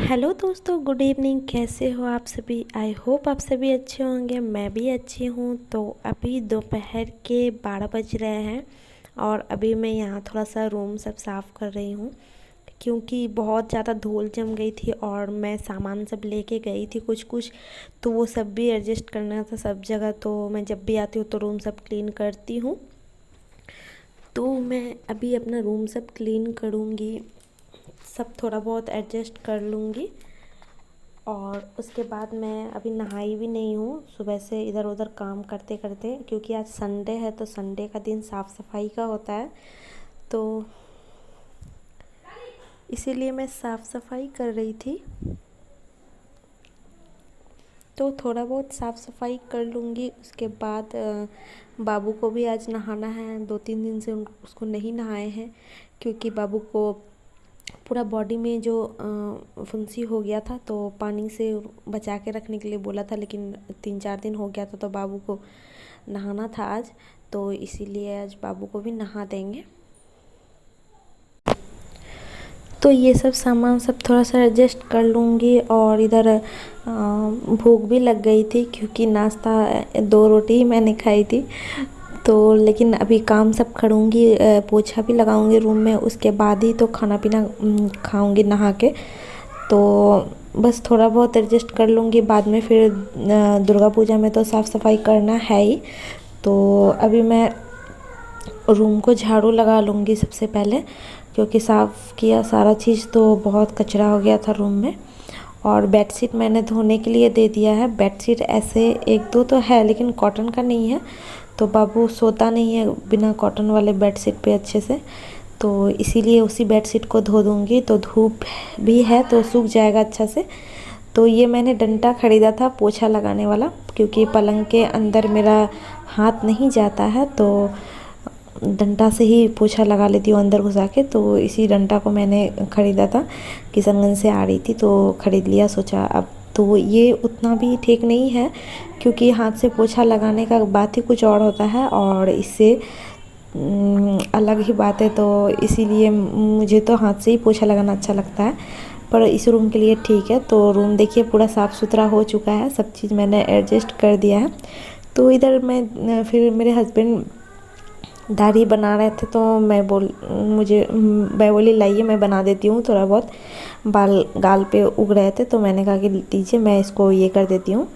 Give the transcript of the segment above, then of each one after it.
Hello दोस्तों, good evening. कैसे हो आप सभी? आई होप आप सभी अच्छे होंगे। मैं भी अच्छी हूँ। तो अभी दोपहर के 12 बज रहे हैं और अभी मैं यहाँ थोड़ा सा रूम सब साफ़ कर रही हूँ क्योंकि बहुत ज़्यादा धूल जम गई थी और मैं सामान सब लेके गई थी कुछ कुछ, तो वो सब भी एडजस्ट करना था सब जगह। तो मैं जब भी आती हूँ तो रूम सब क्लीन करती हूँ। तो मैं अभी अपना रूम सब क्लीन करूँगी, सब थोड़ा बहुत एडजस्ट कर लूँगी और उसके बाद मैं अभी नहाई भी नहीं हूँ सुबह से इधर उधर काम करते करते, क्योंकि आज संडे है तो संडे का दिन साफ़ सफाई का होता है। तो इसीलिए मैं साफ़ सफाई कर रही थी। तो थोड़ा बहुत साफ़ सफाई कर लूँगी। उसके बाद बाबू को भी आज नहाना है। 2-3 दिन से उसको नहीं नहाए हैं क्योंकि बाबू को पूरा बॉडी में जो फुंसी हो गया था, तो पानी से बचा के रखने के लिए बोला था, लेकिन 3-4 दिन हो गया था तो बाबू को नहाना था आज। तो इसीलिए आज बाबू को भी नहा देंगे। तो ये सब सामान सब थोड़ा सा एडजस्ट कर लूँगी। और इधर भूख भी लग गई थी क्योंकि नाश्ता 2 रोटी ही मैंने खाई थी। तो लेकिन अभी काम सब करूँगी, पोछा भी लगाऊँगी रूम में, उसके बाद ही तो खाना पीना खाऊँगी नहा के। तो बस थोड़ा बहुत एडजस्ट कर लूँगी, बाद में फिर दुर्गा पूजा में तो साफ़ सफाई करना है ही। तो अभी मैं रूम को झाड़ू लगा लूँगी सबसे पहले, क्योंकि साफ़ किया सारा चीज़ तो बहुत कचरा हो गया था रूम में। और बेडशीट मैंने धोने के लिए दे दिया है। बेडशीट ऐसे 1-2 तो है लेकिन कॉटन का नहीं है, तो बाबू सोता नहीं है बिना कॉटन वाले बेडशीट पे अच्छे से, तो इसीलिए उसी बेडशीट को धो दूँगी। तो धूप भी है तो सूख जाएगा अच्छा से। तो ये मैंने डंडा ख़रीदा था पोछा लगाने वाला, क्योंकि पलंग के अंदर मेरा हाथ नहीं जाता है, तो डंडा से ही पोछा लगा लेती हूँ अंदर घुसा के। तो इसी डंडा को मैंने ख़रीदा था, किशनगंज से आ रही थी तो ख़रीद लिया। सोचा अब तो ये उतना भी ठीक नहीं है क्योंकि हाथ से पोछा लगाने का बात ही कुछ और होता है और इससे अलग ही बात है। तो इसीलिए मुझे तो हाथ से ही पोछा लगाना अच्छा लगता है, पर इस रूम के लिए ठीक है। तो रूम देखिए पूरा साफ़ सुथरा हो चुका है, सब चीज़ मैंने एडजस्ट कर दिया है। तो इधर मैं फिर मेरे हस्बैंड दाढ़ी बना रहे थे तो मैं बोली लाइए मैं बना देती हूँ। थोड़ा बहुत बाल गाल पे उग रहे थे तो मैंने कहा कि दीजिए मैं इसको ये कर देती हूँ।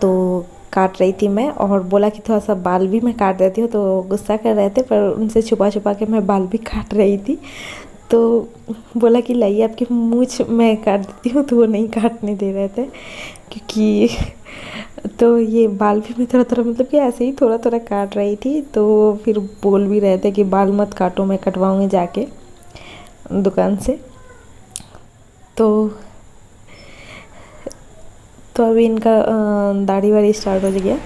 तो काट रही थी मैं और बोला कि थोड़ा सा बाल भी मैं काट देती हूँ, तो गुस्सा कर रहे थे, पर उनसे छुपा छुपा के मैं बाल भी काट रही थी। तो बोला कि लाइए आपकी मूंछ मैं काट देती हूँ, तो वो नहीं काटने दे रहे थे क्योंकि तो ये बाल भी मैं थोड़ा थोड़ा मतलब कि ऐसे ही थोड़ा थोड़ा काट रही थी। तो फिर बोल भी रहे थे कि बाल मत काटो, मैं कटवाऊँगी जाके दुकान से। तो अभी इनका दाढ़ी वाड़ी स्टार्ट हो गया।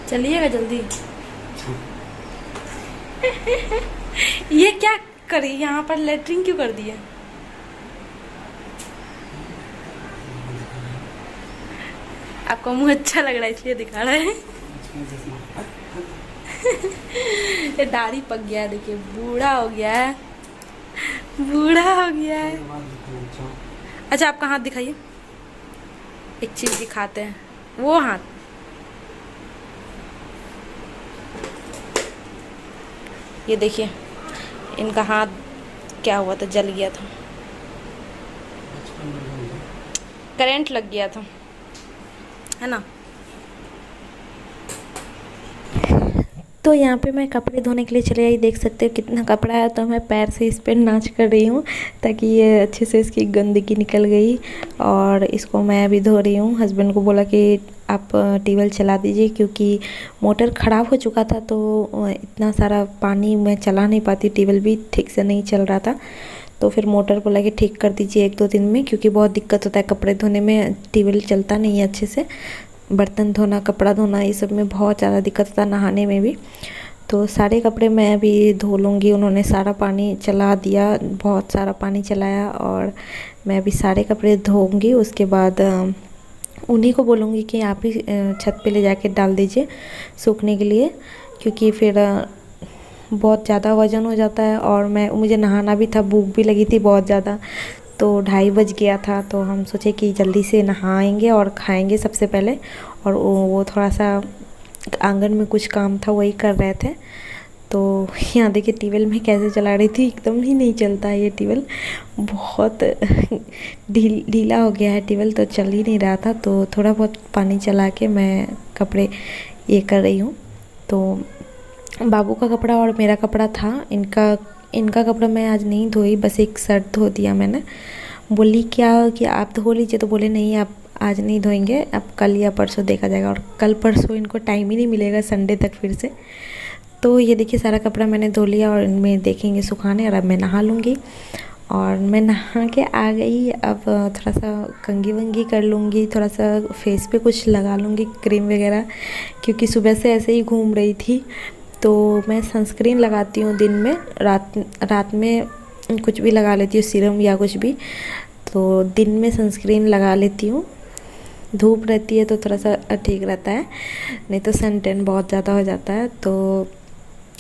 चलिएगा जल्दी। ये क्या करी, यहाँ पर लेटरिन क्यों कर दिया? आपका मुंह अच्छा लग रहा है इसलिए दिखा रहा है। ये दाढ़ी पक गया है, देखिए बूढ़ा हो गया है, बूढ़ा हो गया है। अच्छा आपका हाथ दिखाइए, एक चीज दिखाते हैं, वो हाथ। ये देखिए इनका हाथ क्या हुआ था, जल गया था, करंट लग गया था, है ना। तो यहाँ पे मैं कपड़े धोने के लिए चले आई, देख सकते हो कितना कपड़ा है। तो मैं पैर से इस पर नाच कर रही हूँ ताकि ये अच्छे से इसकी गंदगी निकल गई, और इसको मैं अभी धो रही हूँ। हस्बैंड को बोला कि आप ट्यूबवेल चला दीजिए क्योंकि मोटर ख़राब हो चुका था, तो इतना सारा पानी मैं चला नहीं पाती, ट्यूबवेल भी ठीक से नहीं चल रहा था। तो फिर मोटर बोला कि ठीक कर दीजिए 1-2 दिन में, क्योंकि बहुत दिक्कत होता है कपड़े धोने में, ट्यूबवेल चलता नहीं है अच्छे से। बर्तन धोना, कपड़ा धोना, ये सब में बहुत ज़्यादा दिक्कत होता है, नहाने में भी। तो सारे कपड़े मैं अभी धो लूँगी। उन्होंने सारा पानी चला दिया, बहुत सारा पानी चलाया, और मैं अभी सारे कपड़े धोऊँगी। उसके बाद उन्हीं को बोलूँगी कि आप ही छत पे ले जाके डाल दीजिए सूखने के लिए, क्योंकि फिर बहुत ज़्यादा वज़न हो जाता है और मुझे नहाना भी था, भूख भी लगी थी बहुत ज़्यादा। तो 2:30 बज गया था। तो हम सोचे कि जल्दी से नहाएंगे और खाएंगे सबसे पहले। और वो थोड़ा सा आंगन में कुछ काम था, वही कर रहे थे। तो यहाँ देखिए ट्यूबवेल में कैसे चला रही थी, एकदम ही नहीं चलता है ये ट्यूबवेल, बहुत ढीला हो गया है ट्यूबवेल, तो चल ही नहीं रहा था। तो थोड़ा बहुत पानी चला के मैं कपड़े ये कर रही हूँ। तो बाबू का कपड़ा और मेरा कपड़ा था, इनका कपड़ा मैं आज नहीं धोई, बस एक शर्ट धो दिया मैंने। बोली क्या कि आप धो लीजिए, तो बोले नहीं आप आज नहीं धोएंगे, अब कल या परसों देखा जाएगा। और कल परसों इनको टाइम ही नहीं मिलेगा संडे तक फिर से। तो ये देखिए सारा कपड़ा मैंने धो लिया और इनमें देखेंगे सुखाने, और अब मैं नहा लूँगी। और मैं नहा के आ गई, अब थोड़ा सा कंघी वंगी कर लूँगी, थोड़ा सा फेस पे कुछ लगा लूँगी क्रीम वगैरह, क्योंकि सुबह से ऐसे ही घूम रही थी। तो मैं सनस्क्रीन लगाती हूँ दिन में, रात में कुछ भी लगा लेती हूँ, सीरम या कुछ भी। तो दिन में सनस्क्रीन लगा लेती हूँ, धूप रहती है तो थोड़ा सा ठीक रहता है, नहीं तो सन टैन बहुत ज़्यादा हो जाता है। तो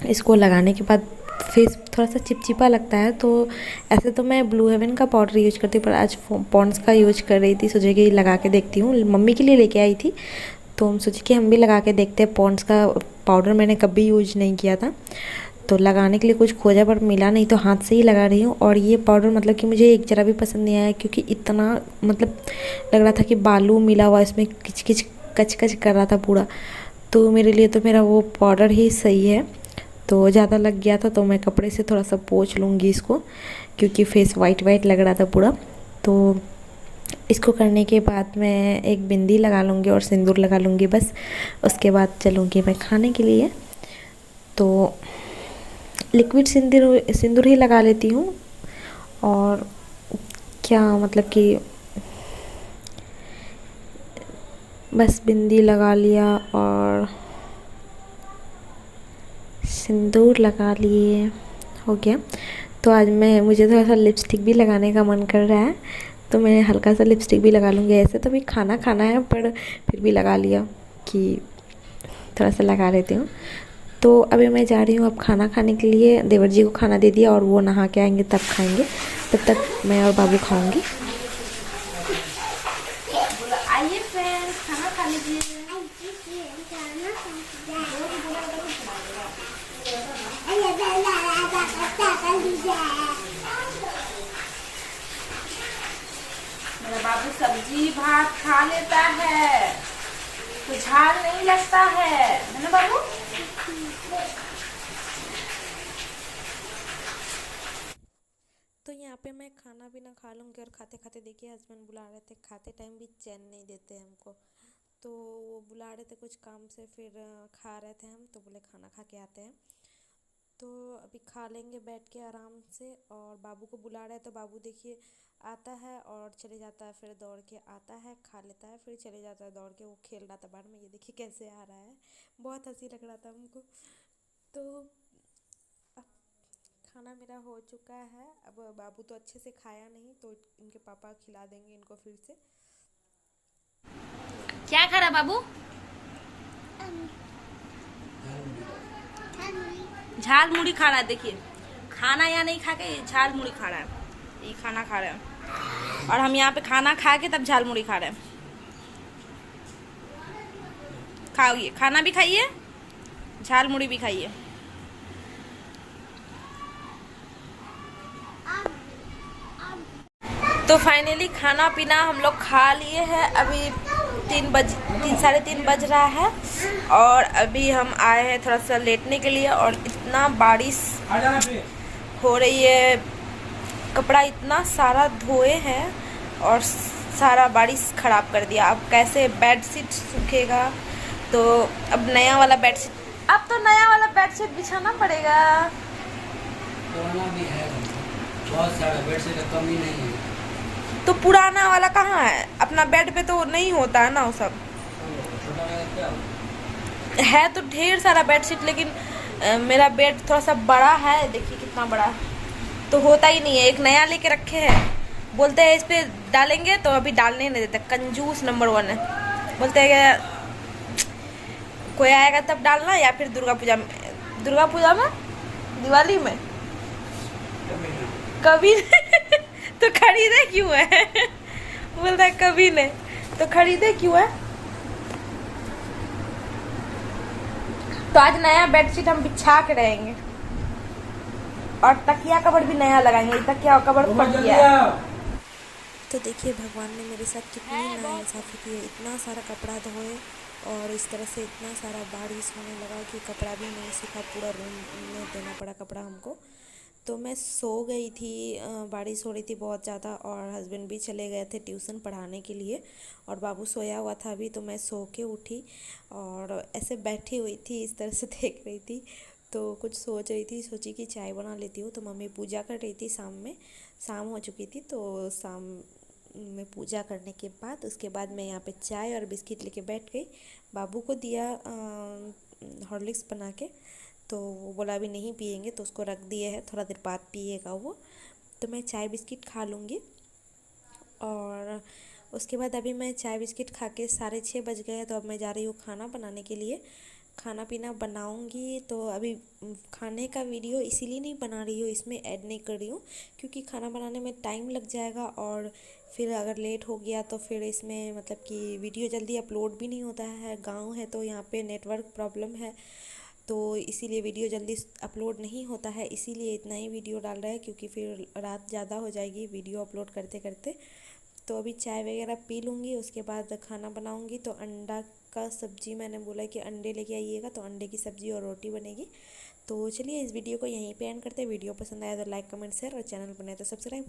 इसको लगाने के बाद फेस थोड़ा सा चिपचिपा लगता है। तो ऐसे तो मैं ब्लू हेवन का पाउडर यूज करती हूँ, पर आज पॉन्ड्स का यूज कर रही थी, सोचे कि लगा के देखती हूँ, मम्मी के लिए लेके आई थी। तो हम सोचे कि हम भी लगा के देखते हैं। पॉन्ड्स का पाउडर मैंने कभी यूज नहीं किया था, तो लगाने के लिए कुछ खोजा पर मिला नहीं, तो हाथ से ही लगा रही हूँ। और ये पाउडर मतलब कि मुझे एक ज़रा भी पसंद नहीं आया, क्योंकि इतना मतलब लग रहा था कि बालू मिला हुआ इसमें, किच किच कच कच कर रहा था पूरा। तो मेरे लिए तो मेरा वो पाउडर ही सही है। तो ज़्यादा लग गया था, तो मैं कपड़े से थोड़ा सा पोंछ लूँगी इसको, क्योंकि फेस वाइट वाइट लग रहा था पूरा। तो इसको करने के बाद मैं एक बिंदी लगा लूँगी और सिंदूर लगा लूँगी बस। उसके बाद चलूँगी मैं खाने के लिए। तो लिक्विड सिंदूर ही लगा लेती हूँ, और क्या मतलब कि बस बिंदी लगा लिया और सिंदूर लगा लिए, हो गया। तो आज मुझे थोड़ा सा लिपस्टिक भी लगाने का मन कर रहा है, तो मैं हल्का सा लिपस्टिक भी लगा लूँगी। ऐसे तो भी खाना खाना है, पर फिर भी लगा लिया कि थोड़ा सा लगा लेती हूँ। तो अभी मैं जा रही हूँ अब खाना खाने के लिए। देवर जी को खाना दे दिया और वो नहा के आएंगे तब खाएंगे, तब तक मैं और बाबू खाऊंगी। आइए फ्रेंड्स, खाना खा लीजिए। मेरा बाबू सब्जी भात खा लेता है, तो झाग नहीं लगता है ना बाबू? तो यहाँ पे मैं खाना पीना खा लूँगी, और खाते खाते देखिए हस्बैंड बुला रहे थे, खाते टाइम भी चैन नहीं देते हमको। तो वो बुला रहे थे कुछ काम से, फिर खा रहे थे हम, तो बोले खाना खा के आते हैं। तो अभी खा लेंगे बैठ के आराम से। और बाबू को बुला रहे हैं, तो बाबू देखिए आता है और चले जाता है, फिर दौड़ के आता है, खा लेता है, फिर चले जाता है दौड़ के। वो खेल रहा था बाहर में, ये देखिए कैसे आ रहा है, बहुत हंसी लग रहा था हमको। तो अब खाना मेरा हो चुका है। अब बाबू तो अच्छे से खाया नहीं, तो इनके पापा खिला देंगे इनको फिर से। क्या खा रहा बाबू? झाल मुड़ी खा रहा है। देखिए खाना यहाँ नहीं खा के झाल मुड़ी खा रहा है, ये खाना खा रहा है। और हम यहाँ पे खाना खा के तब झाल मुड़ी खा रहे हैं। खाइए, खाना भी खाइए, झाल मुड़ी भी खाइए। तो फाइनली खाना पीना हम लोग खा लिए हैं। अभी 3 बज रहा है, और अभी हम आए हैं थोड़ा सा लेटने के लिए। और इतना बारिश हो रही है, कपड़ा इतना सारा धोए हैं और सारा बारिश ख़राब कर दिया। अब कैसे बेडशीट सूखेगा? तो अब नया वाला बेडशीट बिछाना पड़ेगा। पुराना भी है, बहुत सारा बेडशीट का कमी नहीं है। तो पुराना वाला कहाँ है? अपना बेड पे तो नहीं होता है ना वो सब। है तो ढेर सारा बेडशीट, लेकिन मेरा बेड थोड़ा सा बड़ा है, देखिए कितना बड़ा, तो होता ही नहीं है। एक नया लेके रखे हैं, बोलते हैं इस पे डालेंगे, तो अभी डालने नहीं देते, कंजूस नंबर 1 है। बोलते हैं कोई आएगा तब डालना, या फिर दुर्गा पूजा में, दिवाली में कभी तो खरीदे क्यों है? बोलता है कभी नहीं, तो खरीदे क्यों है? तो आज नया बेडशीट हम बिछा के रहेंगे और तकिया कवर भी नया लगाएंगे। तकिया कवर फट गया है। तो देखिए भगवान ने मेरे साथ कितनी नाइंसाफ़ी की है। इतना सारा कपड़ा धोए और इस तरह से इतना सारा बारिश होने लगा कि कपड़ा भी नहीं सूखा, पूरा रूम में देना पड़ा कपड़ा हमको। तो मैं सो गई थी, बारिश हो रही थी बहुत ज़्यादा और हस्बैंड भी चले गए थे ट्यूशन पढ़ाने के लिए और बाबू सोया हुआ था अभी। तो मैं सो के उठी और ऐसे बैठी हुई थी, इस तरह से देख रही थी। तो कुछ सोच रही थी, सोची कि चाय बना लेती हूँ। तो मम्मी पूजा कर रही थी, शाम हो चुकी थी। तो शाम में पूजा करने के बाद उसके बाद मैं यहाँ पे चाय और बिस्किट लेके बैठ गई। बाबू को दिया हॉर्लिक्स बना के, तो वो बोला अभी नहीं पियेंगे, तो उसको रख दिए है, थोड़ा देर बाद पिएगा वो। तो मैं चाय बिस्किट खा लूँगी और उसके बाद अभी मैं चाय बिस्किट खा के 6:30 बज गए हैं। तो अब मैं जा रही हूँ खाना बनाने के लिए, खाना पीना बनाऊंगी। तो अभी खाने का वीडियो इसीलिए नहीं बना रही हूँ, इसमें ऐड नहीं कर रही हूँ क्योंकि खाना बनाने में टाइम लग जाएगा और फिर अगर लेट हो गया तो फिर इसमें मतलब कि वीडियो जल्दी अपलोड भी नहीं होता है। गांव है तो यहाँ पे नेटवर्क प्रॉब्लम है, तो इसीलिए वीडियो जल्दी अपलोड नहीं होता है। इसीलिए इतना ही वीडियो डाल रहा है क्योंकि फिर रात ज़्यादा हो जाएगी वीडियो अपलोड करते करते। तो अभी चाय वगैरह पी लूँगी, उसके बाद खाना बनाऊँगी। तो अंडा का सब्ज़ी मैंने बोला कि अंडे लेके आइएगा, तो अंडे की सब्ज़ी और रोटी बनेगी। तो चलिए इस वीडियो को यहीं पे एंड करते हैं। वीडियो पसंद आया तो लाइक कमेंट शेयर और चैनल बनाए तो सब्सक्राइब।